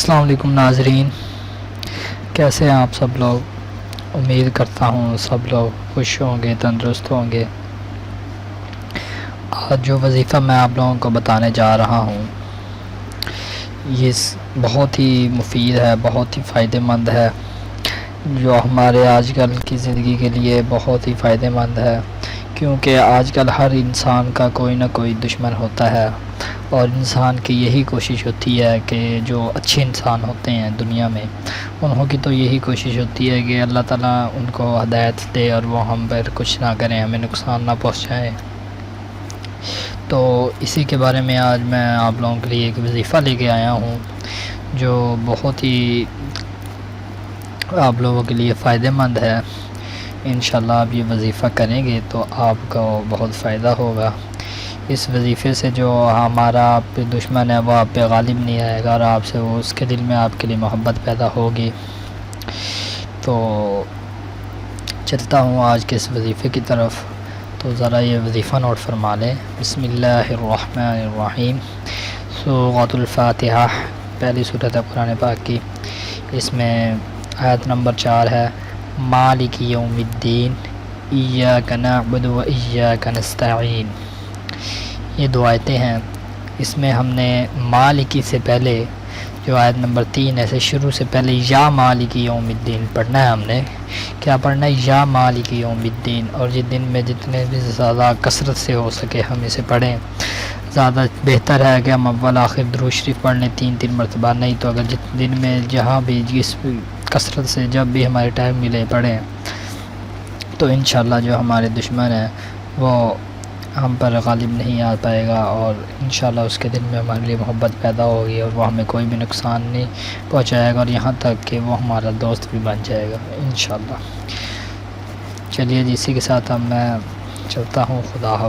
السلام علیکم ناظرین، کیسے ہیں آپ سب لوگ؟ امید کرتا ہوں سب لوگ خوش ہوں گے، تندرست ہوں گے۔ آج جو وظیفہ میں آپ لوگوں کو بتانے جا رہا ہوں یہ بہت ہی مفید ہے، بہت ہی فائدہ مند ہے، جو ہمارے آج کل کی زندگی کے لیے بہت ہی فائدہ مند ہے، کیونکہ آج کل ہر انسان کا کوئی نہ کوئی دشمن ہوتا ہے، اور انسان کی یہی کوشش ہوتی ہے کہ جو اچھے انسان ہوتے ہیں دنیا میں انہوں کی تو یہی کوشش ہوتی ہے کہ اللہ تعالیٰ ان کو ہدایت دے اور وہ ہم پر کچھ نہ کریں، ہمیں نقصان نہ پہنچائیں۔ تو اسی کے بارے میں آج میں آپ لوگوں کے لیے ایک وظیفہ لے کے آیا ہوں جو بہت ہی آپ لوگوں کے لیے فائدہ مند ہے۔ انشاءاللہ آپ یہ وظیفہ کریں گے تو آپ کو بہت فائدہ ہوگا۔ اس وظیفے سے جو ہمارا آپ پہ دشمن ہے وہ آپ پہ غالب نہیں آئے گا، اور آپ سے وہ اس کے دل میں آپ کے لیے محبت پیدا ہوگی۔ تو چلتا ہوں آج کے اس وظیفے کی طرف، تو ذرا یہ وظیفہ نوٹ فرما لیں۔ بسم اللہ الرحمن الرحیم۔ سورۃ الفاتحہ پہلی سورۃ ہے قرآن پاک کی، اس میں آیت نمبر 4 ہے، مالک یوم الدین ایاک نعبد و ایاک نستعین۔ یہ دو آیتیں ہیں، اس میں ہم نے مالکی سے پہلے جو آیت نمبر 3 ہے شروع سے پہلے یا مالکی یوم الدین پڑھنا ہے۔ ہم نے کیا پڑھنا ہے؟ یا مالکی یوم الدین، اور یہ دن میں جتنے بھی زیادہ کثرت سے ہو سکے ہم اسے پڑھیں۔ زیادہ بہتر ہے کہ ہم اول آخر درود شریف پڑھ لیں 3 مرتبہ، نہیں تو اگر دن میں جہاں بھی جس کثرت سے جب بھی ہمارے ٹائم ملے پڑھیں، تو انشاءاللہ جو ہمارے دشمن ہیں وہ ہم پر غالب نہیں آ پائے گا، اور انشاءاللہ اس کے دل میں ہمارے لیے محبت پیدا ہوگی، اور وہ ہمیں کوئی بھی نقصان نہیں پہنچائے گا، اور یہاں تک کہ وہ ہمارا دوست بھی بن جائے گا انشاءاللہ۔ چلیے جی، اسی کے ساتھ اب میں چلتا ہوں، خدا حافظ۔